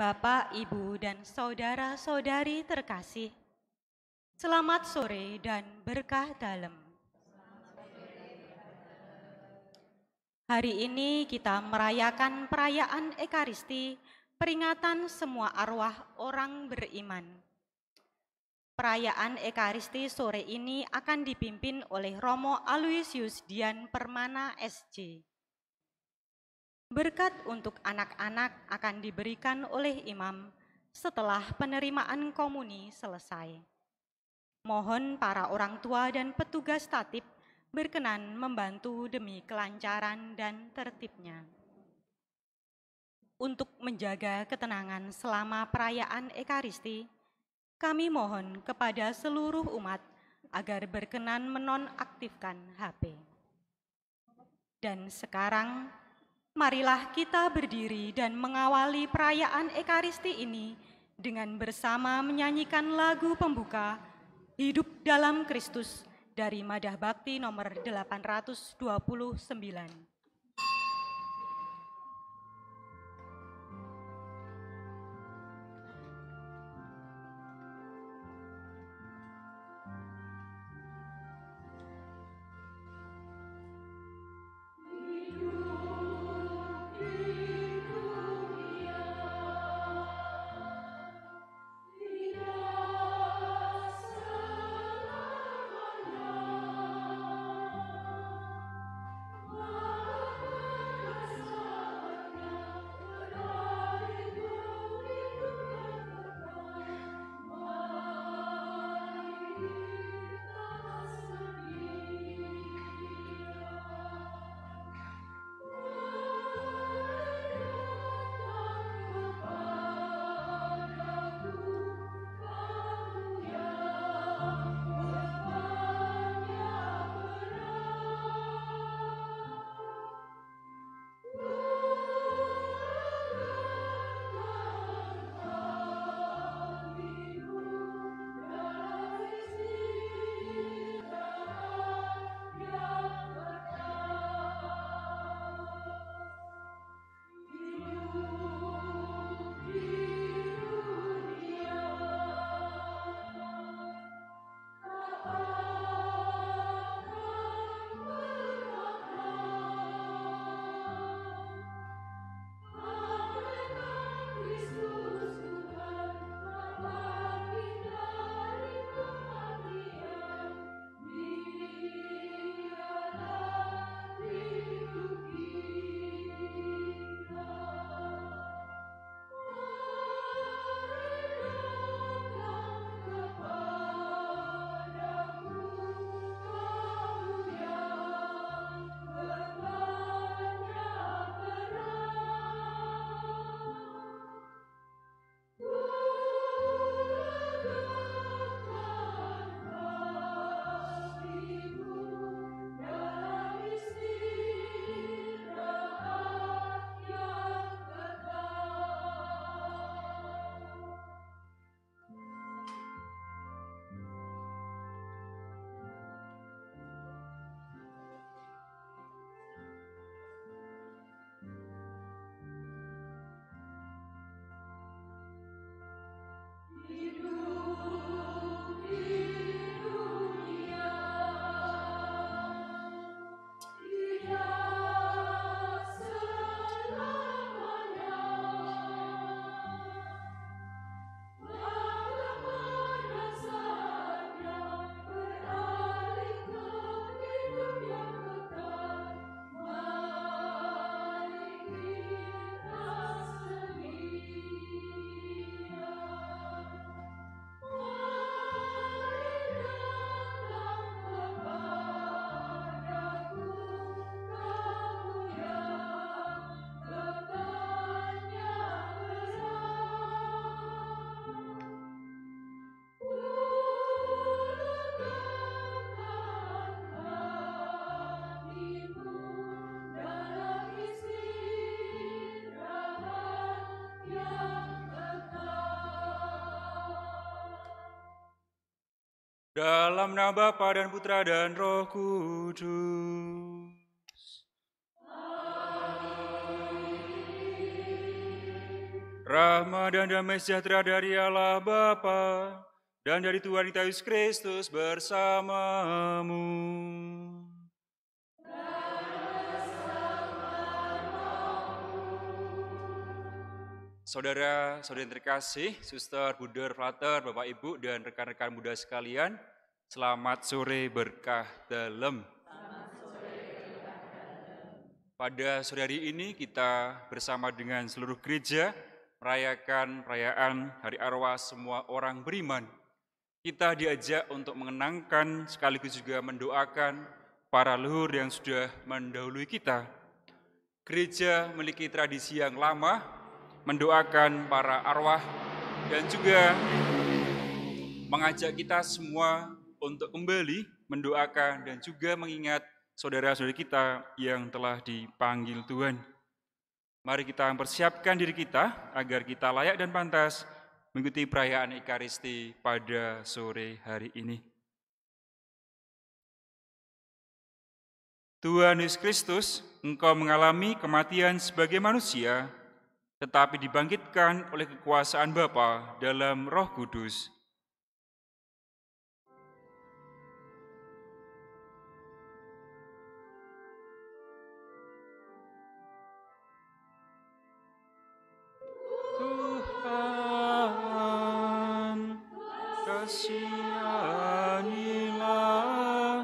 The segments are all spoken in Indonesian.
Bapak, Ibu, dan saudara-saudari terkasih, selamat sore dan berkah dalam. Hari ini kita merayakan perayaan Ekaristi, peringatan semua arwah orang beriman. Perayaan Ekaristi sore ini akan dipimpin oleh Romo Aloysius Dian Permana SJ. Berkat untuk anak-anak akan diberikan oleh imam setelah penerimaan komuni selesai. Mohon para orang tua dan petugas tatip berkenan membantu demi kelancaran dan tertibnya. Untuk menjaga ketenangan selama perayaan Ekaristi, kami mohon kepada seluruh umat agar berkenan menonaktifkan HP. Dan sekarang, marilah kita berdiri dan mengawali perayaan Ekaristi ini dengan bersama menyanyikan lagu pembuka Hidup dalam Kristus dari Madah Bakti nomor 829. Dalam nama Bapa dan Putra dan Roh Kudus. Rahmat dan damai sejahtera dari Allah Bapa dan dari Tuhan kita Yesus Kristus bersamamu. Saudara-saudari yang terkasih, suster, bruder, frater, Bapak, Ibu, dan rekan-rekan muda sekalian, selamat sore berkah dalem. Pada sore hari ini kita bersama dengan seluruh gereja merayakan perayaan Hari Arwah semua orang beriman. Kita diajak untuk mengenangkan sekaligus juga mendoakan para leluhur yang sudah mendahului kita. Gereja memiliki tradisi yang lama, mendoakan para arwah dan juga mengajak kita semua untuk kembali mendoakan dan juga mengingat saudara-saudari kita yang telah dipanggil Tuhan. Mari kita mempersiapkan diri kita agar kita layak dan pantas mengikuti perayaan Ekaristi pada sore hari ini. Tuhan Yesus Kristus, Engkau mengalami kematian sebagai manusia, tetapi dibangkitkan oleh kekuasaan Bapa dalam Roh Kudus. Tuhan, kasihanilah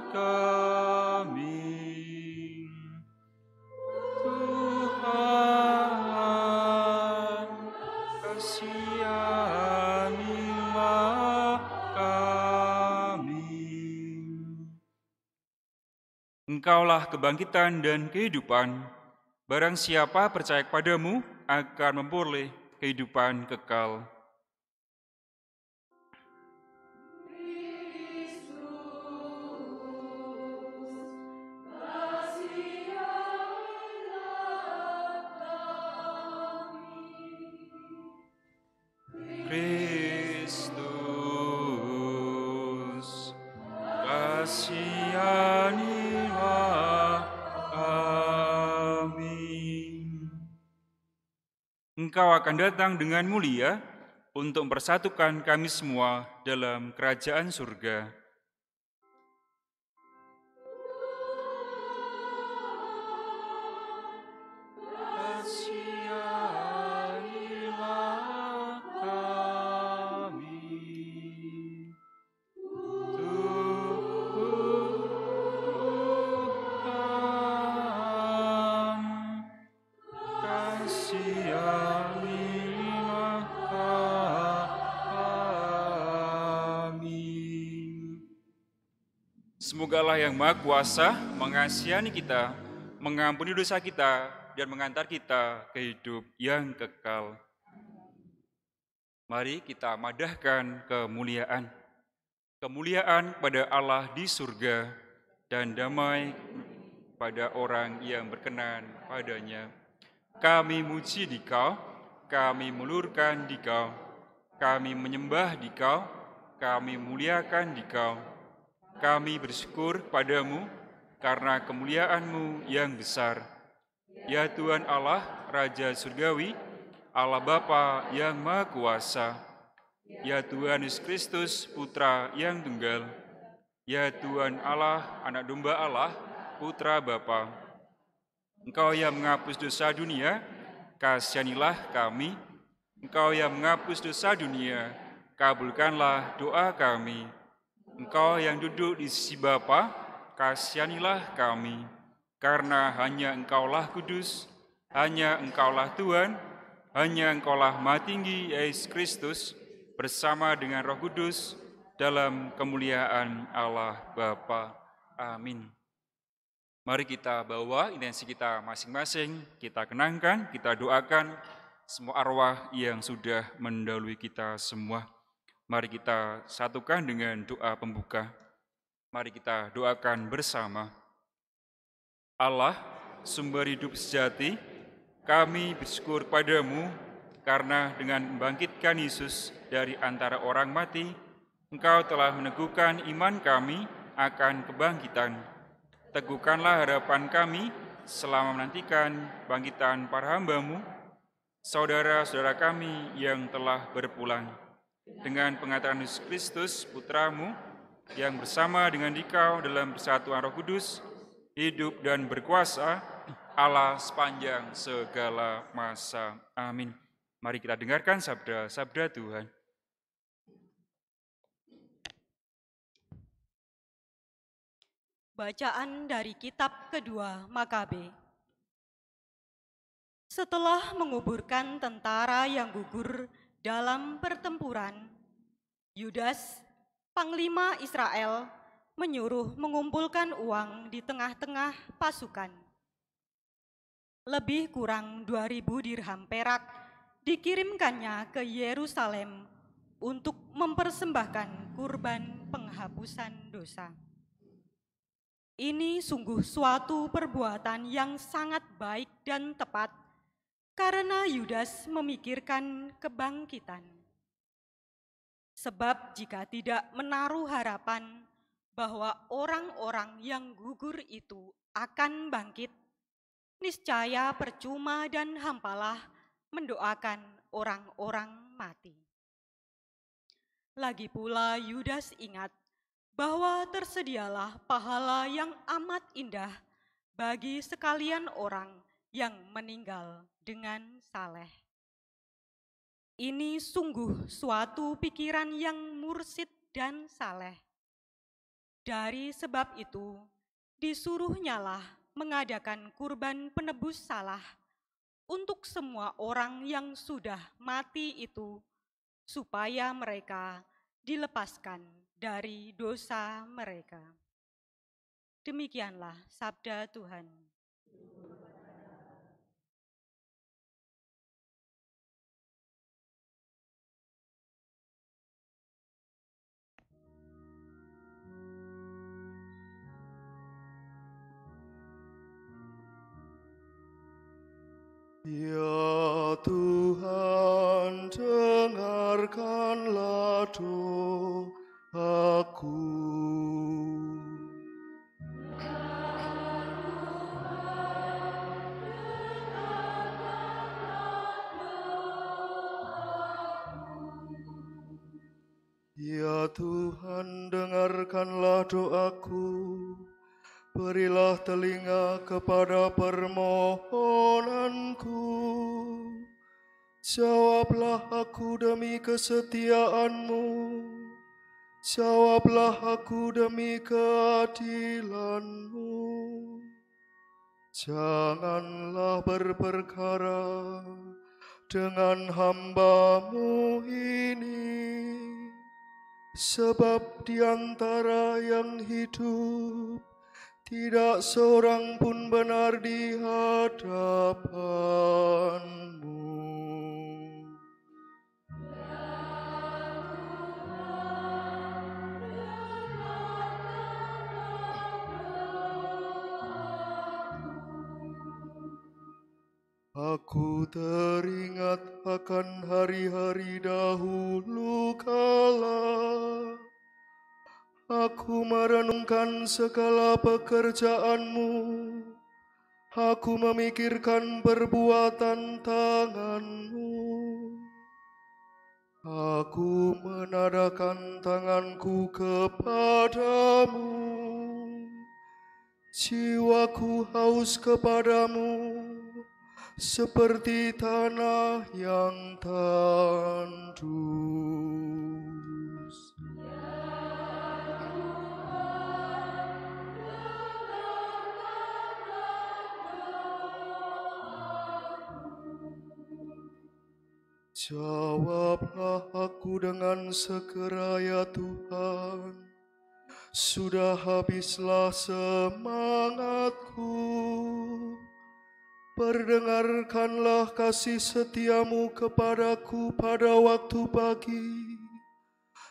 kami. Tuhan, kasihanilah kami. Engkaulah kebangkitan dan kehidupan. Barang siapa percaya kepadamu akan memperoleh kehidupan kekal. Kristus, kasihanilah kami. Engkau akan datang dengan mulia untuk mempersatukan kami semua dalam kerajaan surga. Kasihanilah kami. Tuhan, kasihanilah kami. Semoga Allah yang Maha Kuasa mengasihani kita, mengampuni dosa kita, dan mengantar kita ke hidup yang kekal. Mari kita madahkan kemuliaan. Kemuliaan kepada Allah di surga dan damai pada orang yang berkenan padanya. Kami muji Dikau, kami melurkan Dikau, kami menyembah Dikau, kami muliakan Dikau. Kami bersyukur padamu karena kemuliaan-Mu yang besar. Ya Tuhan Allah, Raja Surgawi, Allah Bapa yang Maha Kuasa. Ya Tuhan Yesus Kristus, Putra yang tunggal. Ya Tuhan Allah, Anak Domba Allah, Putra Bapa. Engkau yang menghapus dosa dunia, kasihanilah kami. Engkau yang menghapus dosa dunia, kabulkanlah doa kami. Engkau yang duduk di sisi Bapa, kasihanilah kami. Karena hanya Engkaulah kudus, hanya Engkaulah Tuhan, hanya Engkaulah Maha Tinggi, Yesus Kristus, bersama dengan Roh Kudus, dalam kemuliaan Allah Bapa. Amin. Mari kita bawa intensi kita masing-masing, kita kenangkan, kita doakan semua arwah yang sudah mendahului kita semua. Mari kita satukan dengan doa pembuka. Mari kita doakan bersama. Allah, sumber hidup sejati, kami bersyukur padamu karena dengan membangkitkan Yesus dari antara orang mati, Engkau telah meneguhkan iman kami akan kebangkitan. Teguhkanlah harapan kami selama menantikan bangkitan para hamba-Mu, saudara-saudara kami yang telah berpulang, dengan pengantaran Yesus Kristus, Putramu, yang bersama dengan Dikau dalam persatuan Roh Kudus, hidup dan berkuasa, Allah sepanjang segala masa. Amin. Mari kita dengarkan sabda-sabda Tuhan. Bacaan dari kitab kedua Makabe. Setelah menguburkan tentara yang gugur dalam pertempuran, Yudas, panglima Israel, menyuruh mengumpulkan uang di tengah-tengah pasukan. Lebih kurang 2.000 dirham perak dikirimkannya ke Yerusalem untuk mempersembahkan kurban penghapusan dosa. Ini sungguh suatu perbuatan yang sangat baik dan tepat, karena Yudas memikirkan kebangkitan. Sebab jika tidak menaruh harapan bahwa orang-orang yang gugur itu akan bangkit, niscaya percuma dan hampalah mendoakan orang-orang mati. Lagi pula Yudas ingat bahwa tersedialah pahala yang amat indah bagi sekalian orang yang meninggal dengan saleh. Ini sungguh suatu pikiran yang mursyid dan saleh. Dari sebab itu, disuruhnyalah mengadakan kurban penebus salah untuk semua orang yang sudah mati itu, supaya mereka dilepaskan dari dosa mereka. Demikianlah sabda Tuhan. Ya Tuhan, dengarkanlah doaku. Ya Tuhan, dengarkanlah doaku. Berilah telinga kepada permohonanku. Jawablah aku demi kesetiaan-Mu. Jawablah aku demi keadilan-Mu. Janganlah berperkara dengan hamba-Mu ini, sebab di antara yang hidup tidak seorang pun benar di hadapan-Mu. Aku teringat akan hari-hari dahulu kala. Aku merenungkan segala pekerjaan-Mu. Aku memikirkan perbuatan tangan-Mu. Aku menadahkan tanganku kepadamu. Jiwaku haus kepadamu, seperti tanah yang tandus. Jawablah aku dengan segera ya Tuhan. Sudah habislah semangatku. Perdengarkanlah kasih setiamu kepadaku pada waktu pagi,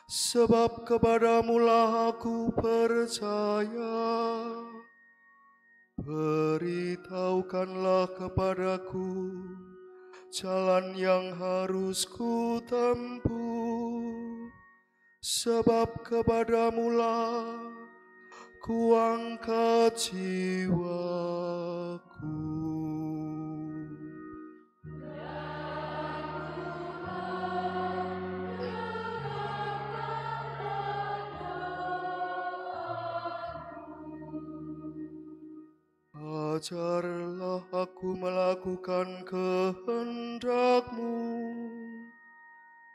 sebab kepadamulah aku percaya. Beritahukanlah kepadaku jalan yang harus ku tempuh, sebab kepadamulah ku angkat jiwaku. ajarlah aku melakukan kehendak-Mu,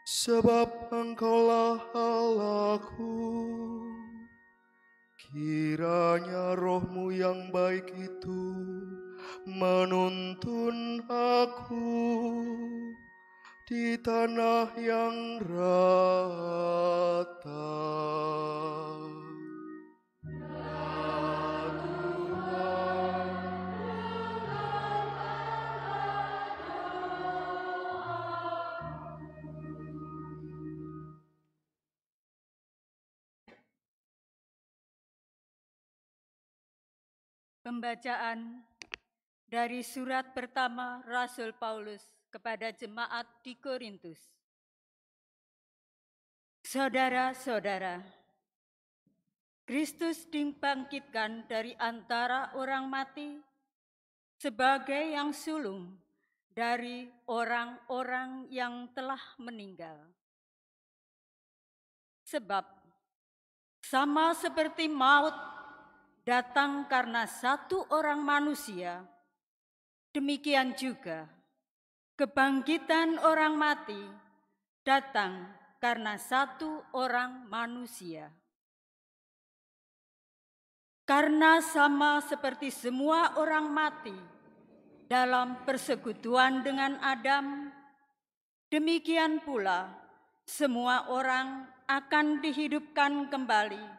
sebab Engkaulah Allahku. Kiranya Roh-Mu yang baik itu menuntun aku di tanah yang rata. Pembacaan dari surat pertama Rasul Paulus kepada jemaat di Korintus. Saudara-saudara, Kristus dibangkitkan dari antara orang mati sebagai yang sulung dari orang-orang yang telah meninggal. Sebab sama seperti maut datang karena satu orang manusia, demikian juga kebangkitan orang mati datang karena satu orang manusia. Karena sama seperti semua orang mati dalam persekutuan dengan Adam, demikian pula semua orang akan dihidupkan kembali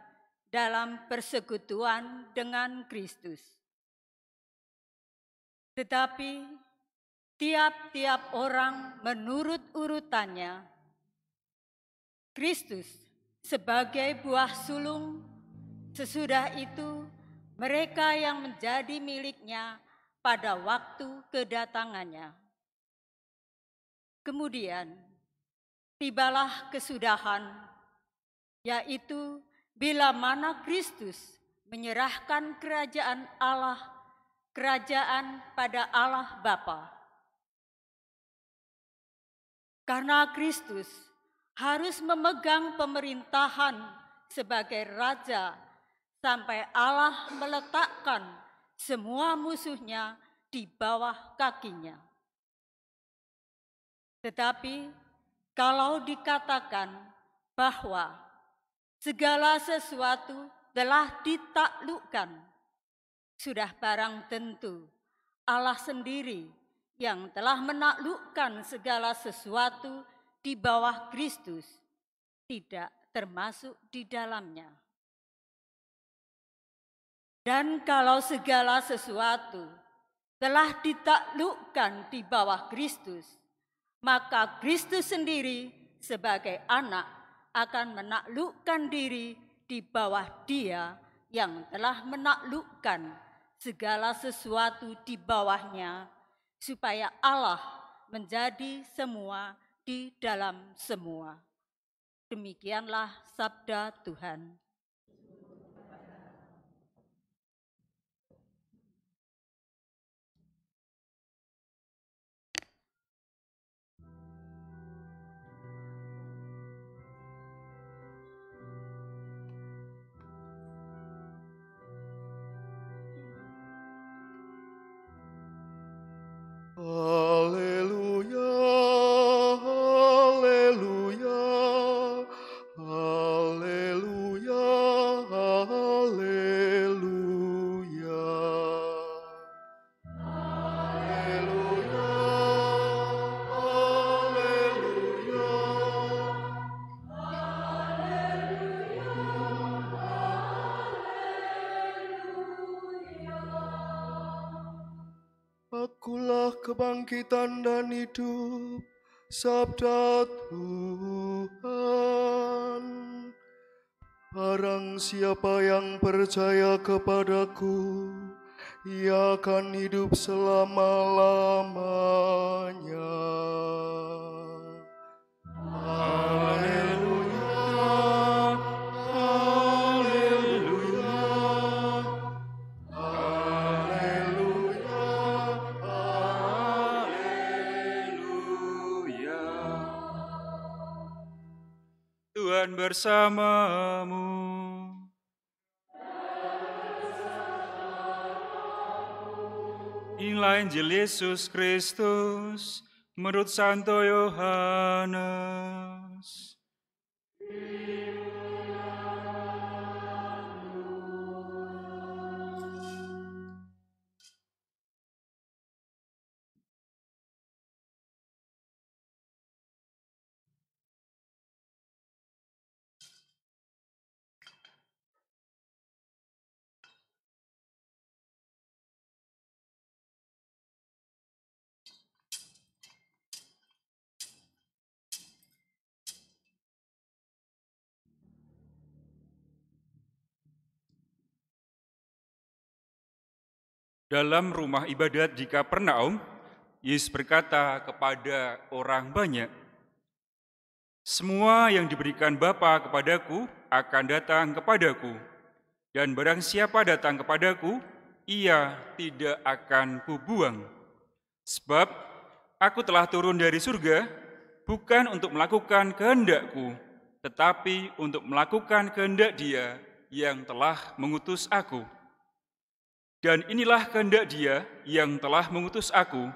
dalam persekutuan dengan Kristus. Tetapi tiap-tiap orang menurut urutannya. Kristus sebagai buah sulung, sesudah itu mereka yang menjadi miliknya pada waktu kedatangannya. Kemudian tibalah kesudahan, yaitu bila mana Kristus menyerahkan kerajaan pada Allah Bapa. Karena Kristus harus memegang pemerintahan sebagai Raja sampai Allah meletakkan semua musuhnya di bawah kakinya. Tetapi kalau dikatakan bahwa segala sesuatu telah ditaklukkan, sudah barang tentu Allah sendiri yang telah menaklukkan segala sesuatu di bawah Kristus tidak termasuk di dalamnya. Dan kalau segala sesuatu telah ditaklukkan di bawah Kristus, maka Kristus sendiri sebagai anak akan menaklukkan diri di bawah Dia yang telah menaklukkan segala sesuatu di bawahnya, supaya Allah menjadi semua di dalam semua. Demikianlah sabda Tuhan. Haleluya, haleluya, haleluya, haleluya. Haleluya, Akulah kebangkitan dan hidup, sabda Tuhan. Barang siapa yang percaya kepadaku, ia akan hidup selama-lamanya. Haleluya, haleluya, haleluya, Haleluya. Tuhan bersamamu. Inilah Injil Yesus Kristus menurut Santo Yohanes. Dalam rumah ibadat di Kapernaum, Yesus berkata kepada orang banyak, "Semua yang diberikan Bapa kepadaku akan datang kepadaku, dan barang siapa datang kepadaku, ia tidak akan kubuang. Sebab aku telah turun dari surga, bukan untuk melakukan kehendakku, tetapi untuk melakukan kehendak Dia yang telah mengutus aku. Dan inilah kehendak Dia yang telah mengutus aku,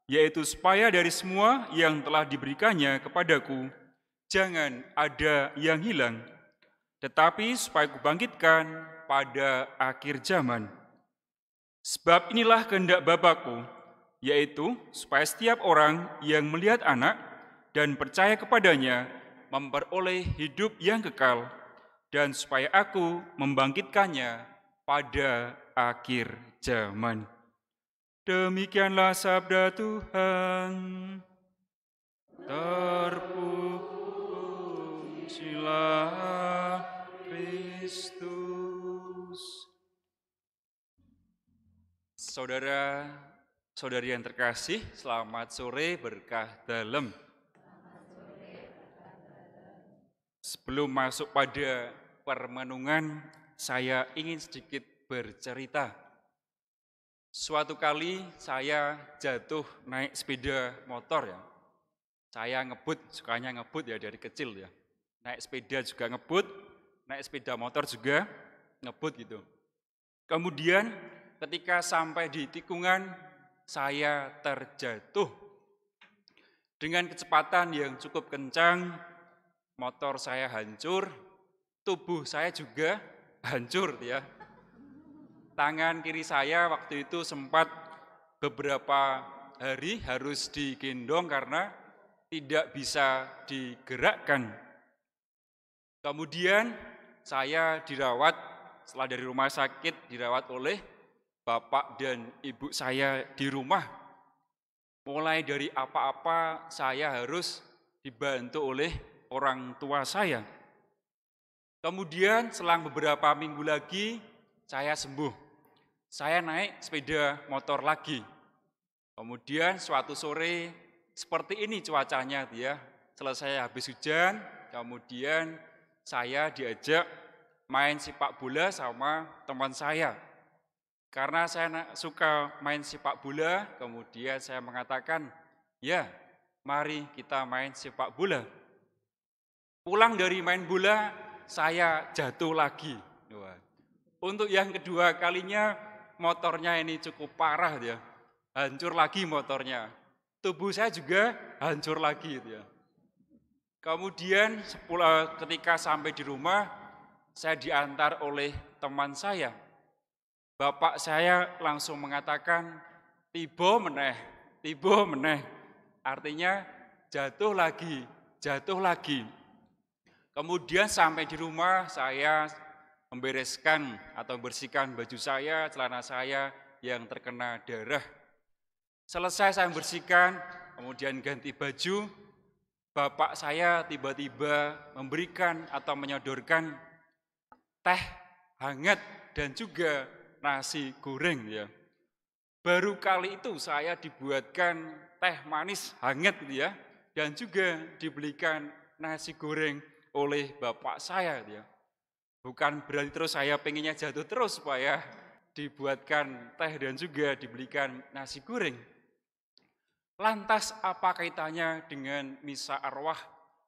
yaitu supaya dari semua yang telah diberikannya kepadaku, jangan ada yang hilang, tetapi supaya kubangkitkan pada akhir zaman. Sebab inilah kehendak Bapa-Ku, yaitu supaya setiap orang yang melihat Anak dan percaya kepadanya memperoleh hidup yang kekal, dan supaya Aku membangkitkannya pada akhir zaman." Demikianlah sabda Tuhan. Terpujilah Kristus. Saudara-saudari yang terkasih, selamat sore berkah dalam. Sebelum masuk pada permenungan, saya ingin sedikit bercerita. Suatu kali saya jatuh naik sepeda motor ya. Saya sukanya ngebut ya dari kecil ya. Naik sepeda juga ngebut, naik sepeda motor juga ngebut gitu. Kemudian ketika sampai di tikungan, saya terjatuh. Dengan kecepatan yang cukup kencang, motor saya hancur, tubuh saya juga hancur ya. Tangan kiri saya waktu itu sempat beberapa hari harus digendong karena tidak bisa digerakkan. Kemudian saya dirawat, setelah dari rumah sakit dirawat oleh bapak dan ibu saya di rumah. Mulai dari apa-apa saya harus dibantu oleh orang tua saya. Kemudian selang beberapa minggu lagi saya sembuh. Saya naik sepeda motor lagi. Kemudian suatu sore seperti ini cuacanya ya. Selesai habis hujan, kemudian saya diajak main sepak bola sama teman saya. Karena saya suka main sepak bola, kemudian saya mengatakan, "Ya, mari kita main sepak bola." Pulang dari main bola, saya jatuh lagi. Untuk yang kedua kalinya, motornya ini cukup parah ya. Hancur lagi motornya. Tubuh saya juga hancur lagi ya. Kemudian ketika sampai di rumah, saya diantar oleh teman saya. Bapak saya langsung mengatakan, tiba meneh. Artinya jatuh lagi. Kemudian sampai di rumah, saya membereskan atau bersihkan baju saya, celana saya yang terkena darah. Selesai saya bersihkan, kemudian ganti baju, bapak saya tiba-tiba memberikan atau menyodorkan teh hangat dan juga nasi goreng ya. Baru kali itu saya dibuatkan teh manis hangat gitu ya, dan juga dibelikan nasi goreng oleh bapak saya ya. Bukan berarti terus saya pengennya jatuh terus supaya dibuatkan teh dan juga dibelikan nasi goreng. Lantas apa kaitannya dengan misa arwah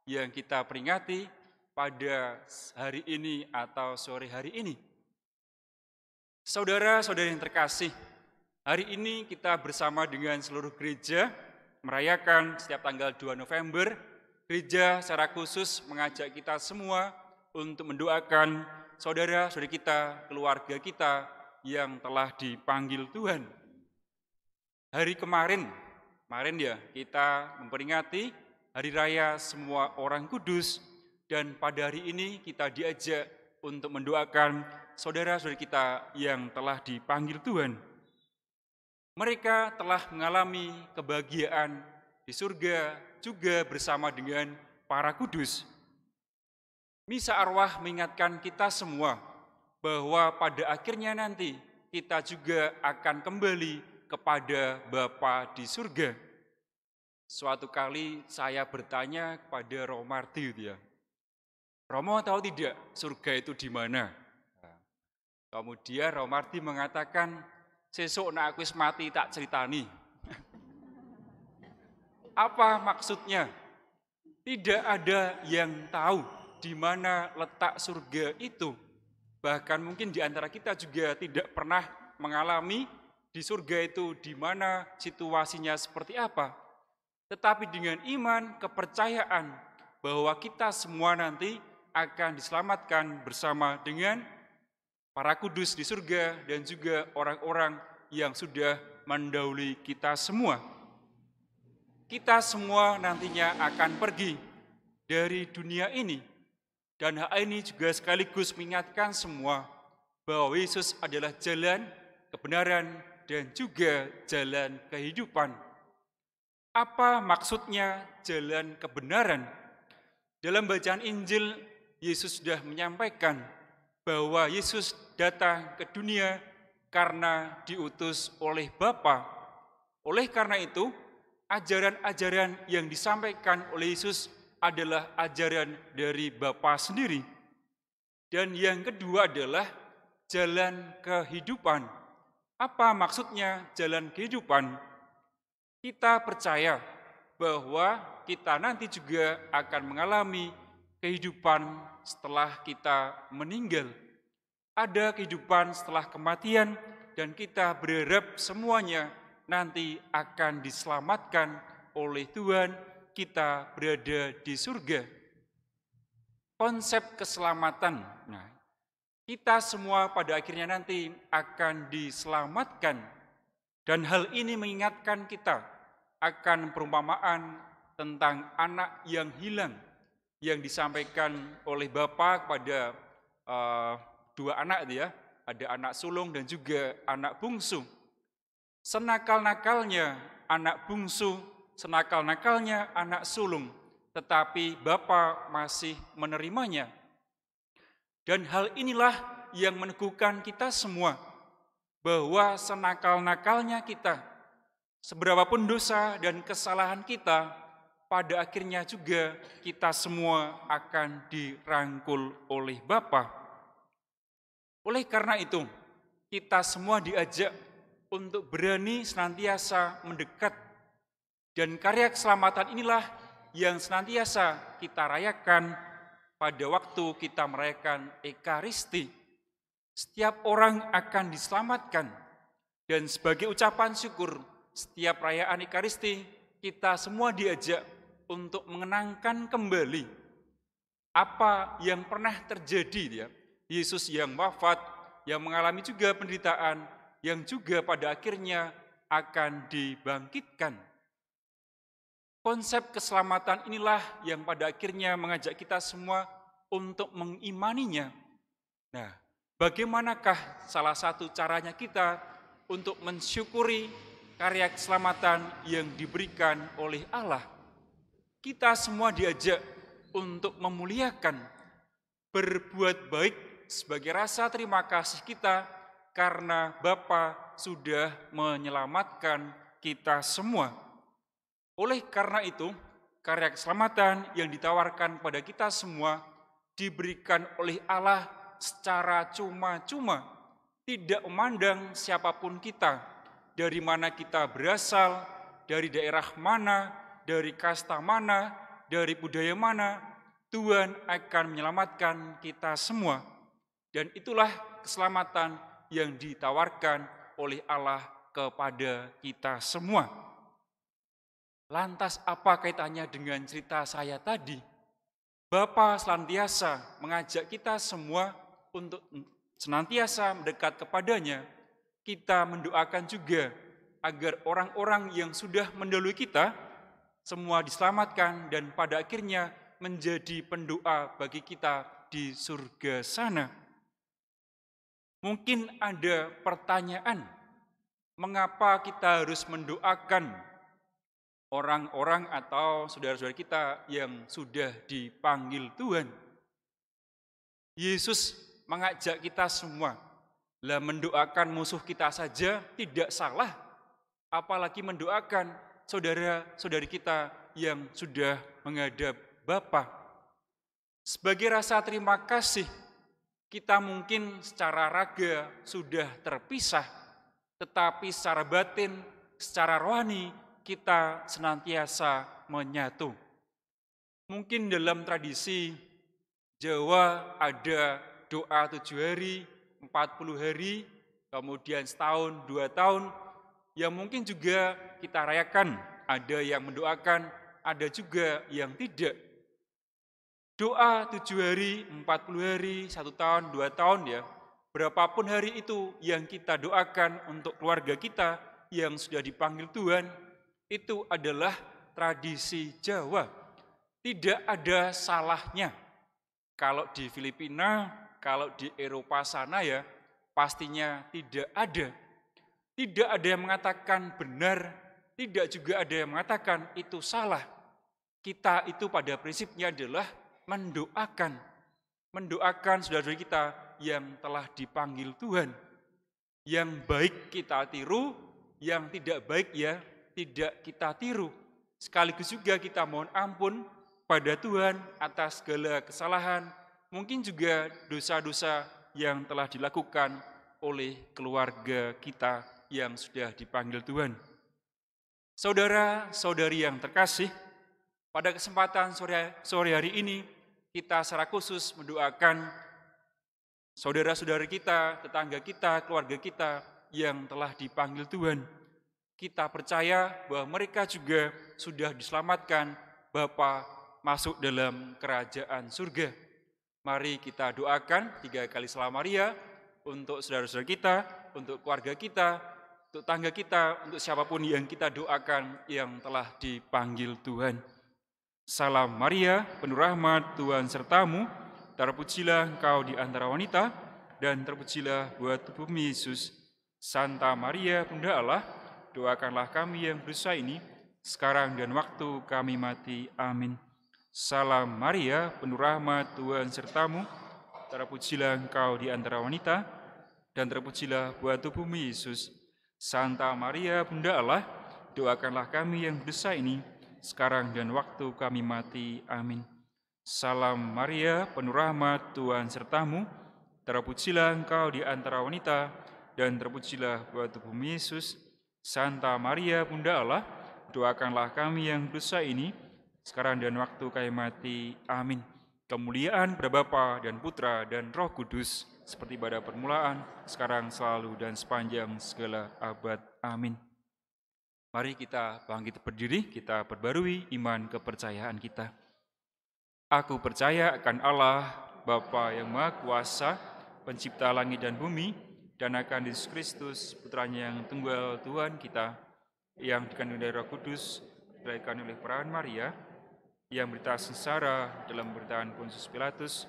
yang kita peringati pada hari ini atau sore hari ini? Saudara-saudari yang terkasih, Hari ini kita bersama dengan seluruh gereja merayakan setiap tanggal 2 November. Gereja secara khusus mengajak kita semua untuk mendoakan saudara-saudari kita, keluarga kita yang telah dipanggil Tuhan. Hari kemarin ya kita memperingati Hari Raya Semua Orang Kudus, dan pada hari ini kita diajak untuk mendoakan saudara-saudari kita yang telah dipanggil Tuhan. Mereka telah mengalami kebahagiaan di surga juga bersama dengan para kudus. Misa arwah mengingatkan kita semua bahwa pada akhirnya nanti kita juga akan kembali kepada Bapa di surga. Suatu kali saya bertanya kepada Romo Marti, ya, Romo tahu tidak surga itu di mana? Kemudian Romo Marti mengatakan, sesuk nek aku wis mati tak ceritani. Apa maksudnya? Tidak ada yang tahu di mana letak surga itu. Bahkan mungkin di antara kita juga tidak pernah mengalami di surga itu di mana situasinya seperti apa. Tetapi dengan iman, kepercayaan bahwa kita semua nanti akan diselamatkan bersama dengan para kudus di surga dan juga orang-orang yang sudah mendahului kita semua. Kita semua nantinya akan pergi dari dunia ini, dan hal ini juga sekaligus mengingatkan semua bahwa Yesus adalah jalan, kebenaran, dan juga jalan kehidupan. Apa maksudnya jalan kebenaran? Dalam bacaan Injil, Yesus sudah menyampaikan bahwa Yesus datang ke dunia karena diutus oleh Bapa. Oleh karena itu, ajaran-ajaran yang disampaikan oleh Yesus adalah ajaran dari Bapa sendiri. Dan yang kedua adalah jalan kehidupan. Apa maksudnya jalan kehidupan? Kita percaya bahwa kita nanti juga akan mengalami kehidupan setelah kita meninggal. Ada kehidupan setelah kematian, dan kita berharap semuanya nanti akan diselamatkan oleh Tuhan, kita berada di surga. Konsep keselamatan, kita semua pada akhirnya nanti akan diselamatkan, dan hal ini mengingatkan kita akan perumpamaan tentang anak yang hilang yang disampaikan oleh Bapa kepada dua anak, ya, ada anak sulung dan juga anak bungsu. Senakal-nakalnya anak bungsu, senakal-nakalnya anak sulung, tetapi Bapa masih menerimanya. Dan hal inilah yang meneguhkan kita semua, bahwa senakal-nakalnya kita, seberapapun dosa dan kesalahan kita, pada akhirnya juga kita semua akan dirangkul oleh Bapa. Oleh karena itu, kita semua diajak untuk berani senantiasa mendekat, dan karya keselamatan inilah yang senantiasa kita rayakan pada waktu kita merayakan Ekaristi. Setiap orang akan diselamatkan, dan sebagai ucapan syukur setiap perayaan Ekaristi kita semua diajak untuk mengenangkan kembali apa yang pernah terjadi, ya. Yesus yang wafat, yang mengalami juga penderitaan, yang juga pada akhirnya akan dibangkitkan. Konsep keselamatan inilah yang pada akhirnya mengajak kita semua untuk mengimaninya. Nah, bagaimanakah salah satu caranya kita untuk mensyukuri karya keselamatan yang diberikan oleh Allah? Kita semua diajak untuk memuliakan, berbuat baik sebagai rasa terima kasih kita karena Bapa sudah menyelamatkan kita semua. Oleh karena itu, karya keselamatan yang ditawarkan pada kita semua diberikan oleh Allah secara cuma-cuma, tidak memandang siapapun kita, dari mana kita berasal, dari daerah mana, dari kasta mana, dari budaya mana, Tuhan akan menyelamatkan kita semua. Dan itulah keselamatan yang ditawarkan oleh Allah kepada kita semua. Lantas apa kaitannya dengan cerita saya tadi? Bapa senantiasa mengajak kita semua untuk senantiasa mendekat kepadanya. Kita mendoakan juga agar orang-orang yang sudah mendahului kita semua diselamatkan dan pada akhirnya menjadi pendoa bagi kita di surga sana. Mungkin ada pertanyaan, mengapa kita harus mendoakan orang-orang atau saudara-saudara kita yang sudah dipanggil Tuhan? Yesus mengajak kita semua, lah mendoakan musuh kita saja tidak salah, apalagi mendoakan saudara-saudari kita yang sudah menghadap Bapa. Sebagai rasa terima kasih, kita mungkin secara raga sudah terpisah, tetapi secara batin, secara rohani, kita senantiasa menyatu. Mungkin dalam tradisi Jawa ada doa 7 hari, 40 hari, kemudian setahun, 2 tahun, yang mungkin juga kita rayakan. Ada yang mendoakan, ada juga yang tidak. Doa 7 hari, 40 hari, 1 tahun, 2 tahun ya, berapapun hari itu yang kita doakan untuk keluarga kita yang sudah dipanggil Tuhan, itu adalah tradisi Jawa. Tidak ada salahnya. Kalau di Filipina, kalau di Eropa sana ya, pastinya tidak ada. Tidak ada yang mengatakan benar, tidak juga ada yang mengatakan itu salah. Kita itu pada prinsipnya adalah mendoakan. Mendoakan saudara-saudari kita yang telah dipanggil Tuhan. Yang baik kita tiru, yang tidak baik ya tidak kita tiru. Sekaligus juga kita mohon ampun pada Tuhan atas segala kesalahan, mungkin juga dosa-dosa yang telah dilakukan oleh keluarga kita yang sudah dipanggil Tuhan. Saudara-saudari yang terkasih, pada kesempatan sore hari ini, kita secara khusus mendoakan saudara-saudari kita, tetangga kita, keluarga kita yang telah dipanggil Tuhan. Kita percaya bahwa mereka juga sudah diselamatkan Bapa masuk dalam kerajaan surga. Mari kita doakan 3 kali Salam Maria untuk saudara-saudara kita, untuk keluarga kita, untuk tangga kita, untuk siapapun yang kita doakan yang telah dipanggil Tuhan. Salam Maria, penuh rahmat, Tuhan sertamu, terpujilah engkau di antara wanita, dan terpujilah buah tubuhmu Yesus. Santa Maria, Bunda Allah, doakanlah kami yang berdosa ini, sekarang dan waktu kami mati. Amin. Salam Maria, penuh rahmat, Tuhan sertamu, terpujilah engkau di antara wanita, dan terpujilah buah tubuhmu Yesus. Santa Maria, Bunda Allah, doakanlah kami yang berdosa ini, sekarang dan waktu kami mati. Amin. Salam Maria, penuh rahmat, Tuhan sertamu, terpujilah engkau di antara wanita, dan terpujilah buah tubuhmu Yesus. Santa Maria, Bunda Allah, doakanlah kami yang berdosa ini, sekarang dan waktu kami mati. Amin. Kemuliaan pada Bapa dan Putra dan Roh Kudus, seperti pada permulaan, sekarang, selalu, dan sepanjang segala abad. Amin. Mari kita bangkit berdiri, kita perbarui iman kepercayaan kita. Aku percaya akan Allah, Bapa yang Maha Kuasa, pencipta langit dan bumi, dan akan Yesus Kristus, putranya yang tunggal Tuhan kita, yang dikandung dari Roh Kudus, dilahirkan oleh perawan Maria, yang berita sengsara dalam pemerintahan Pontius Pilatus,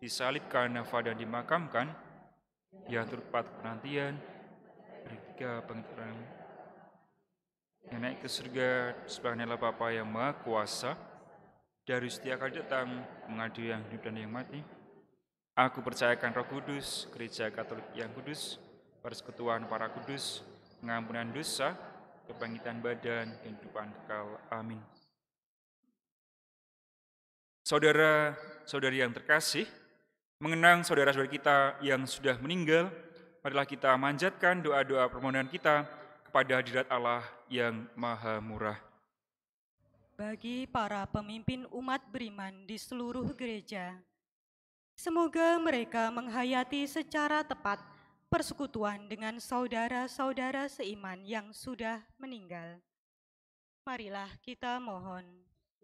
disalibkan, wafat dan dimakamkan, yang turut penantian, hari ketiga bangkit orang, yang naik ke surga, sebelahnya adalah Bapa yang Maha Kuasa, dari setiap kali datang mengadili yang hidup dan yang mati. Aku percayakan Roh Kudus, Gereja Katolik yang kudus, persekutuan para kudus, pengampunan dosa, kebangkitan badan, dan kehidupan kekal. Amin. Saudara-saudari yang terkasih, mengenang saudara-saudari kita yang sudah meninggal, marilah kita manjatkan doa-doa permohonan kita kepada hadirat Allah yang Maha Murah. Bagi para pemimpin umat beriman di seluruh gereja, semoga mereka menghayati secara tepat persekutuan dengan saudara-saudara seiman yang sudah meninggal. Marilah kita mohon.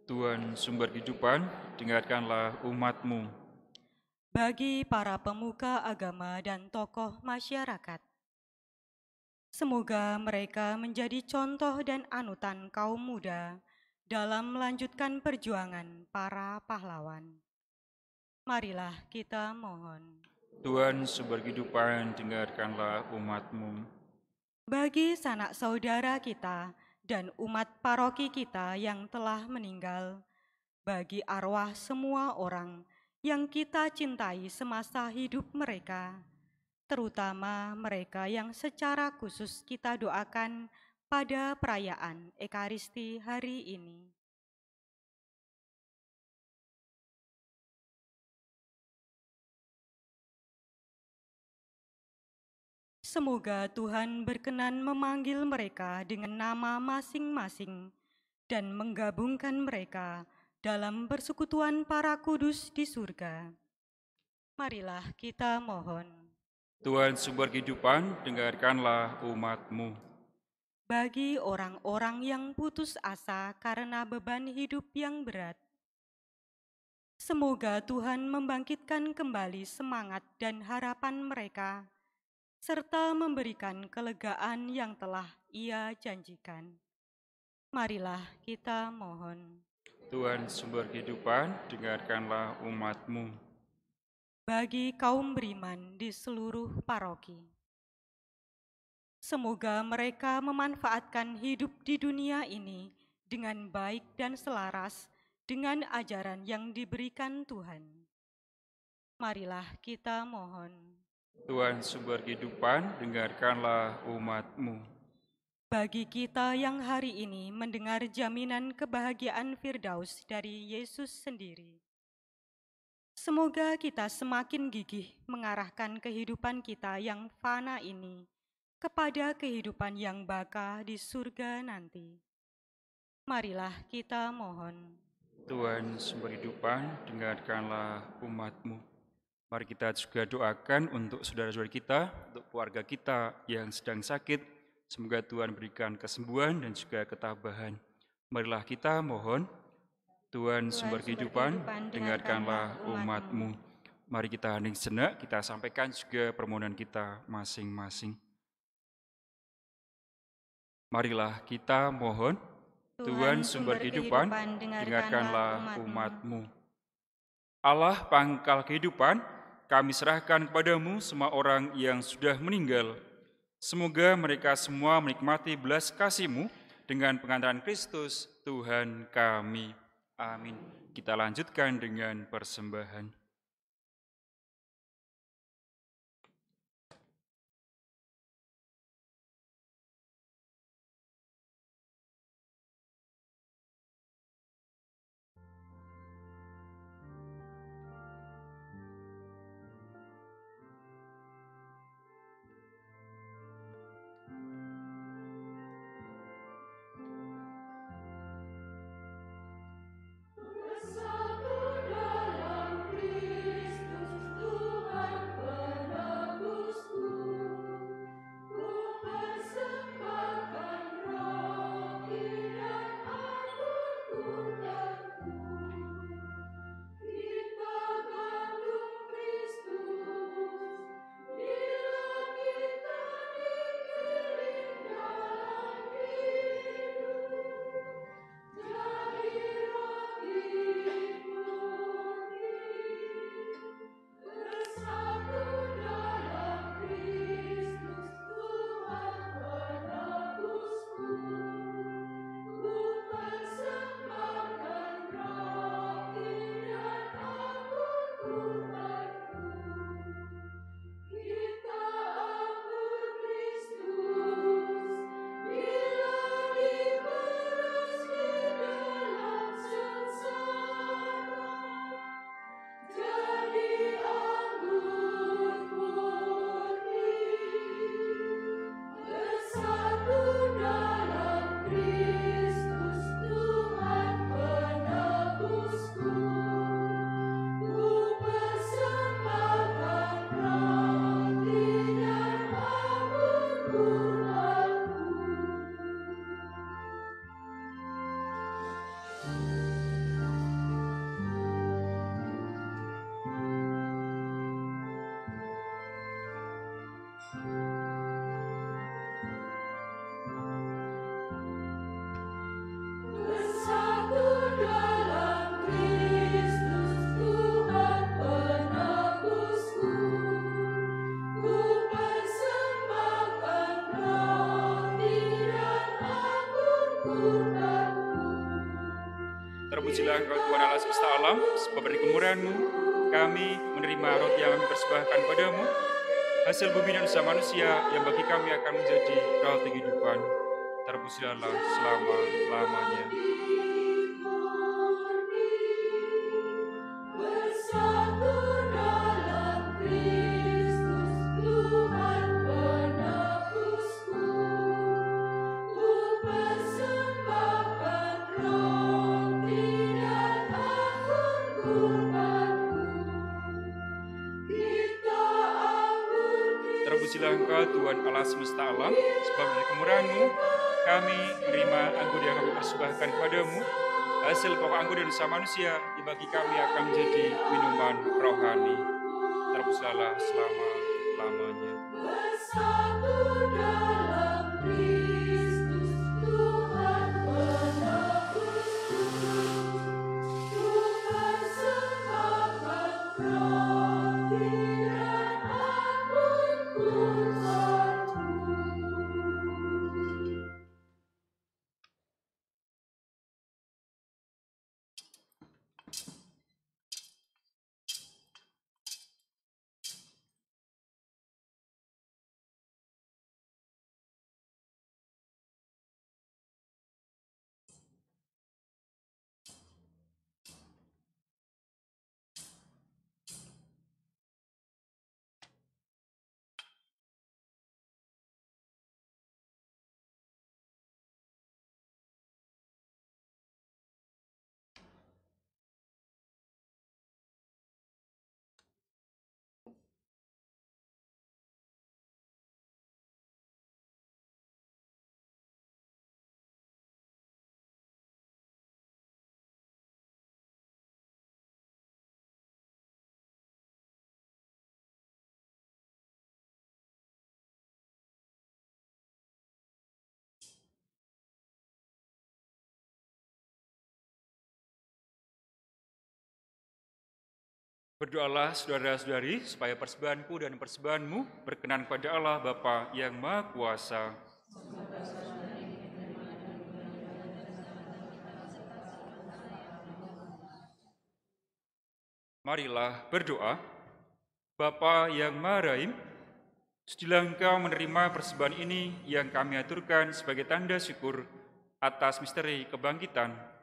Tuhan sumber kehidupan, dengarkanlah umat-Mu. Bagi para pemuka agama dan tokoh masyarakat, semoga mereka menjadi contoh dan anutan kaum muda dalam melanjutkan perjuangan para pahlawan. Marilah kita mohon. Tuhan sumber kehidupan, dengarkanlah umat-Mu. Bagi sanak saudara kita dan umat paroki kita yang telah meninggal, bagi arwah semua orang yang kita cintai semasa hidup mereka, terutama mereka yang secara khusus kita doakan pada perayaan Ekaristi hari ini. Semoga Tuhan berkenan memanggil mereka dengan nama masing-masing dan menggabungkan mereka dalam persekutuan para kudus di surga. Marilah kita mohon. Tuhan sumber kehidupan, dengarkanlah umat-Mu. Bagi orang-orang yang putus asa karena beban hidup yang berat, semoga Tuhan membangkitkan kembali semangat dan harapan mereka, serta memberikan kelegaan yang telah Ia janjikan. Marilah kita mohon. Tuhan sumber kehidupan, dengarkanlah umat-Mu. Bagi kaum beriman di seluruh paroki, semoga mereka memanfaatkan hidup di dunia ini dengan baik dan selaras dengan ajaran yang diberikan Tuhan. Marilah kita mohon. Tuhan sumber kehidupan, dengarkanlah umat-Mu. Bagi kita yang hari ini mendengar jaminan kebahagiaan Firdaus dari Yesus sendiri, semoga kita semakin gigih mengarahkan kehidupan kita yang fana ini kepada kehidupan yang baka di surga nanti. Marilah kita mohon. Tuhan sumber kehidupan, dengarkanlah umat-Mu. Mari kita juga doakan untuk saudara-saudara kita, untuk keluarga kita yang sedang sakit. Semoga Tuhan berikan kesembuhan dan juga ketabahan. Marilah kita mohon, Tuhan sumber kehidupan, dengarkanlah umat-Mu. Mari kita hening sejenak, kita sampaikan juga permohonan kita masing-masing. Marilah kita mohon, Tuhan sumber kehidupan, dengarkanlah umat-Mu. Allah pangkal kehidupan, kami serahkan kepadamu semua orang yang sudah meninggal. Semoga mereka semua menikmati belas kasih-Mu dengan pengantaran Kristus, Tuhan kami. Amin. Kita lanjutkan dengan persembahan. Bersatu dalam Kristus. Terpujilah Engkau Tuhan Allah semesta alam, sebab dari kemurahan-Mu kami menerima roti yang kami persembahkan padamu, hasil bumi dan usaha manusia yang bagi kami akan menjadi roti kehidupan. Terpujilah selama-lamanya. Terpujilah Engkau Tuhan Allah semesta alam, sebab dari kemurahan-Mu kami menerima anggur yang kami persembahkan kepadamu, hasil pokok anggur dan usaha manusia yang bagi kami akan menjadi minuman rohani. Terpujilah selama-lamanya. Berdoalah saudara-saudari, supaya persembahanku dan persembahanmu berkenan kepada Allah Bapa yang Maha Kuasa. Marilah berdoa. Bapa yang Maha Rahim, sudilah Engkau menerima persembahan ini yang kami aturkan sebagai tanda syukur atas misteri kebangkitan.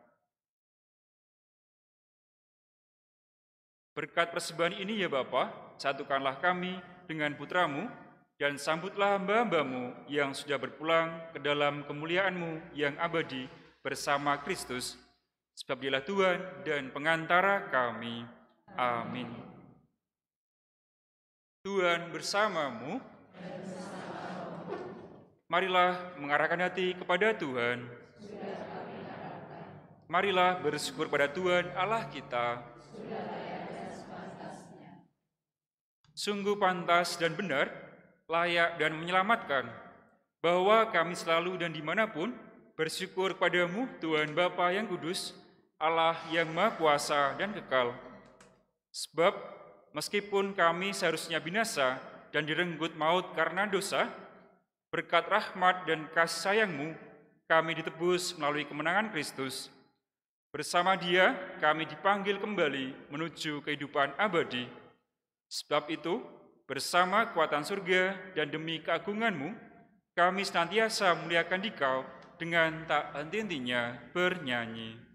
Berkat persembahan ini ya Bapa, satukanlah kami dengan putra-Mu dan sambutlah hamba-hamba-Mu yang sudah berpulang ke dalam kemuliaan-Mu yang abadi bersama Kristus, sebab Dialah Tuhan dan pengantara kami. Amin. Tuhan bersamamu. Marilah mengarahkan hati kepada Tuhan. Marilah bersyukur pada Tuhan Allah kita. Sungguh pantas dan benar, layak dan menyelamatkan, bahwa kami selalu dan dimanapun bersyukur kepadamu, Tuhan Bapa yang kudus, Allah yang Maha Kuasa dan kekal. Sebab meskipun kami seharusnya binasa dan direnggut maut karena dosa, berkat rahmat dan kasih sayang-Mu, kami ditebus melalui kemenangan Kristus. Bersama Dia, kami dipanggil kembali menuju kehidupan abadi. Sebab itu, bersama kekuatan surga dan demi keagungan-Mu, kami senantiasa memuliakan Dikau dengan tak henti-hentinya bernyanyi.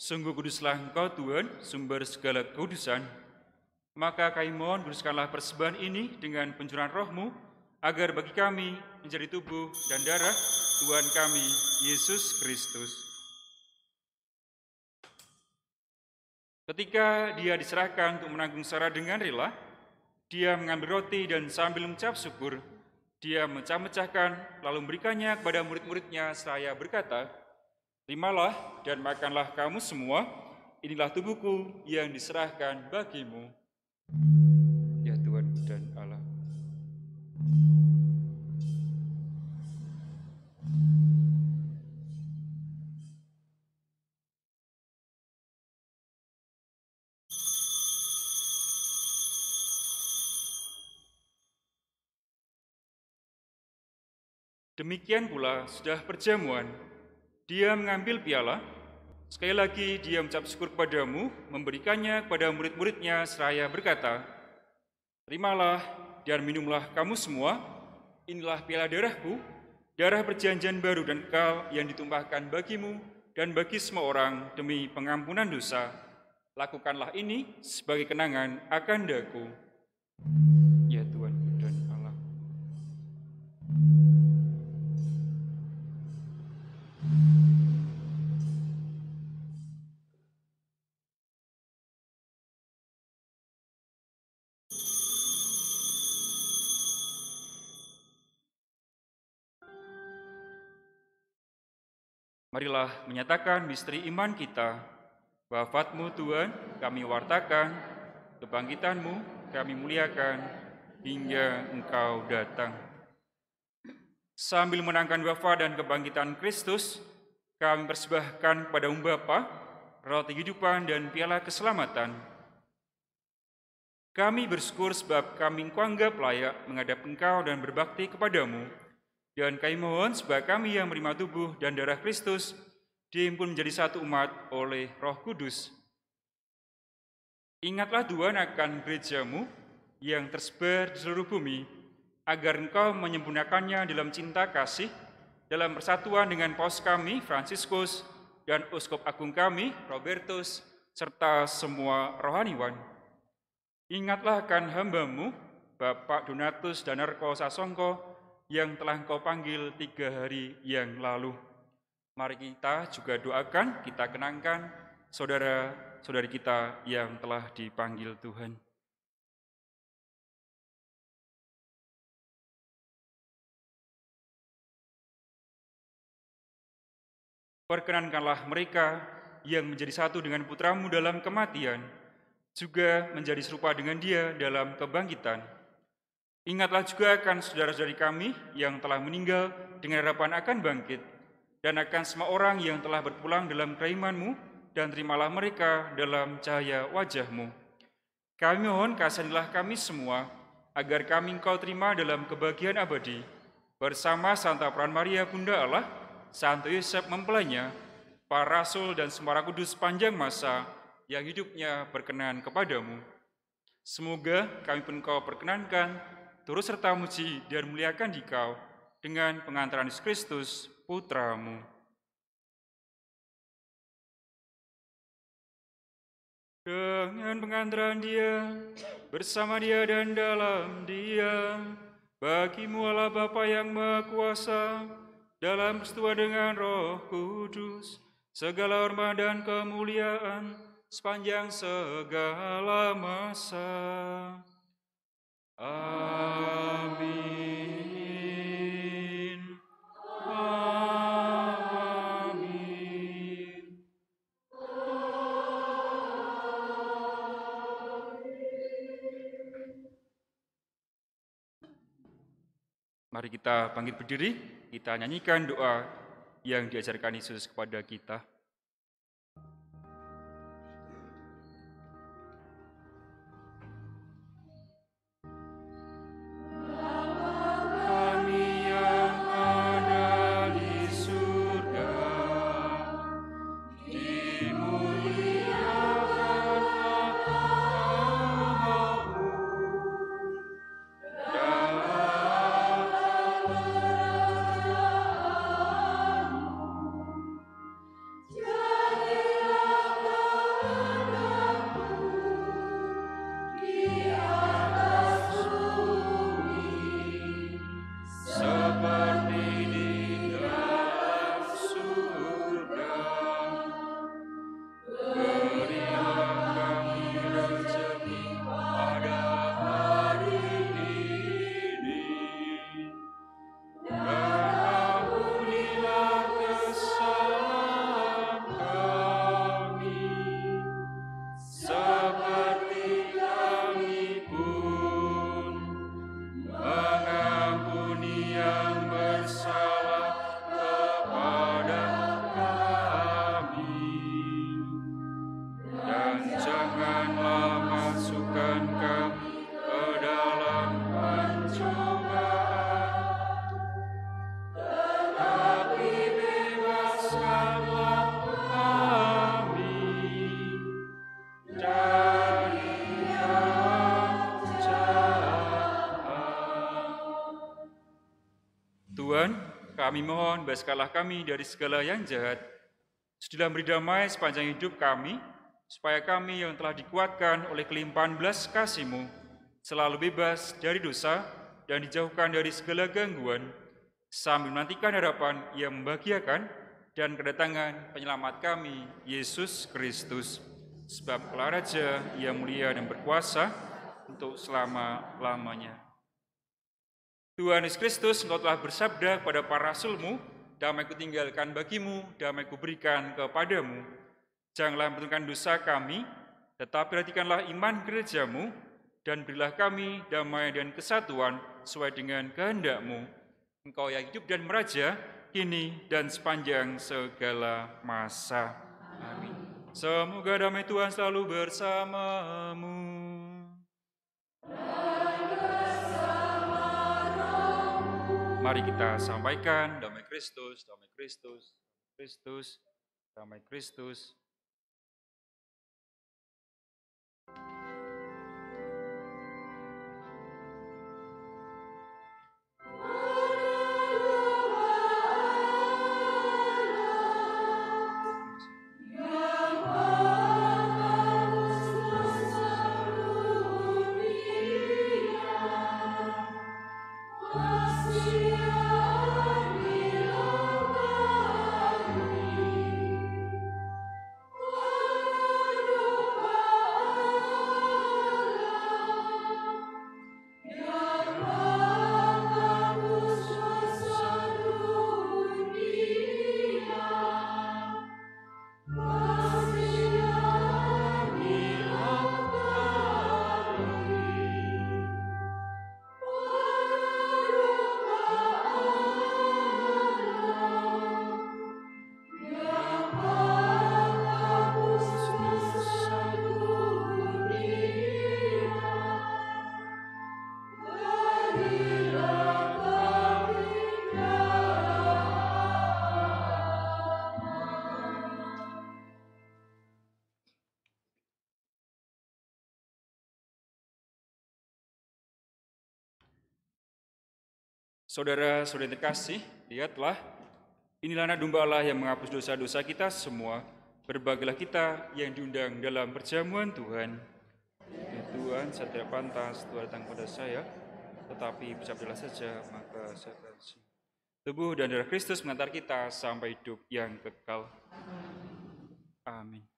Sungguh kuduslah Engkau Tuhan, sumber segala kekudusan. Maka kami mohon kuduskanlah persembahan ini dengan pencurahan Roh-Mu, agar bagi kami menjadi tubuh dan darah Tuhan kami, Yesus Kristus. Ketika dia diserahkan untuk menanggung secara dengan rela, dia mengambil roti dan sambil mengucap syukur, dia memecah-mecahkan lalu memberikannya kepada murid-muridnya seraya berkata, "Terimalah dan makanlah kamu semua, inilah tubuhku yang diserahkan bagimu." Ya Tuhan dan Allah. Demikian pula sudah perjamuan, dia mengambil piala, sekali lagi dia mengucap syukur kepadamu, memberikannya kepada murid-muridnya seraya berkata, "Terimalah dan minumlah kamu semua, inilah piala darahku, darah perjanjian baru dan kekal yang ditumpahkan bagimu dan bagi semua orang demi pengampunan dosa. Lakukanlah ini sebagai kenangan akan daku." Ya Tuhan dan Allah. Marilah menyatakan misteri iman kita. Wafat-Mu Tuhan kami wartakan, kebangkitan-Mu kami muliakan, hingga Engkau datang. Sambil menangkan wafat dan kebangkitan Kristus, kami persembahkan kepada-Mu Bapa, roti kehidupan dan piala keselamatan. Kami bersyukur sebab kami Engkau anggap layak menghadap Engkau dan berbakti kepada-Mu. Dan kami mohon supaya kami yang menerima tubuh dan darah Kristus dihimpun menjadi satu umat oleh Roh Kudus. Ingatlah Tuhan akan gereja-Mu yang tersebar di seluruh bumi, agar Engkau menyempurnakannya dalam cinta kasih, dalam persatuan dengan Paus kami, Fransiskus, dan Uskup Agung kami, Robertus, serta semua rohaniwan. Ingatlah akan hamba-Mu, Bapak Donatus Danarko Sasongko, yang telah Engkau panggil 3 hari yang lalu. Mari kita juga doakan, kita kenangkan saudara-saudari kita yang telah dipanggil Tuhan. Perkenankanlah mereka yang menjadi satu dengan Putra-Mu dalam kematian, juga menjadi serupa dengan Dia dalam kebangkitan. Ingatlah juga akan saudara-saudari kami yang telah meninggal dengan harapan akan bangkit, dan akan semua orang yang telah berpulang dalam keiman-Mu, dan terimalah mereka dalam cahaya wajah-Mu. Kami mohon kasihanilah kami semua, agar kami Engkau terima dalam kebahagiaan abadi, bersama Santa Peran Maria Bunda Allah, Santo Yosef mempelainya, para rasul dan semua roh kudus panjang masa yang hidupnya berkenan kepada-Mu. Semoga kami pun Engkau perkenankan turut serta muji dan muliakan Dikau dengan pengantaran Yesus Kristus, Putra-Mu. Dengan pengantaran Dia, bersama Dia dan dalam Dia, bagi-Mu Allah Bapa yang Maha Kuasa, dalam persekutuan dengan Roh Kudus, segala hormat dan kemuliaan sepanjang segala masa. Amin. Amin. Mari kita bangkit berdiri, kita nyanyikan doa yang diajarkan Yesus kepada kita. Kami mohon bebaskanlah kami dari segala yang jahat. Sudilah beri damai sepanjang hidup kami, supaya kami yang telah dikuatkan oleh kelimpahan belas kasih-Mu selalu bebas dari dosa dan dijauhkan dari segala gangguan, sambil menantikan harapan yang membahagiakan dan kedatangan penyelamat kami, Yesus Kristus. Sebab Engkaulah Raja yang mulia dan berkuasa untuk selama-lamanya. Tuhan Yesus Kristus, Engkau telah bersabda kepada para rasul-Mu, damai kutinggalkan bagimu, damai kuberikan kepadamu. Janganlah memperhatikan dosa kami, tetapi perhatikanlah iman gereja-Mu, dan berilah kami damai dan kesatuan sesuai dengan kehendak-Mu. Engkau yang hidup dan meraja, kini dan sepanjang segala masa. Amin. Semoga damai Tuhan selalu bersamamu. Mari kita sampaikan damai Kristus, damai Kristus, Kristus, damai Kristus. Saudara-saudari terkasih, lihatlah, inilah anak domba Allah yang menghapus dosa-dosa kita semua. Berbahagialah kita yang diundang dalam perjamuan Tuhan. Ya Tuhan, saya tidak pantas Tuhan datang pada saya, tetapi bersabdalah saja, maka saya kasih. Tubuh dan darah Kristus mengantar kita sampai hidup yang kekal. Amin.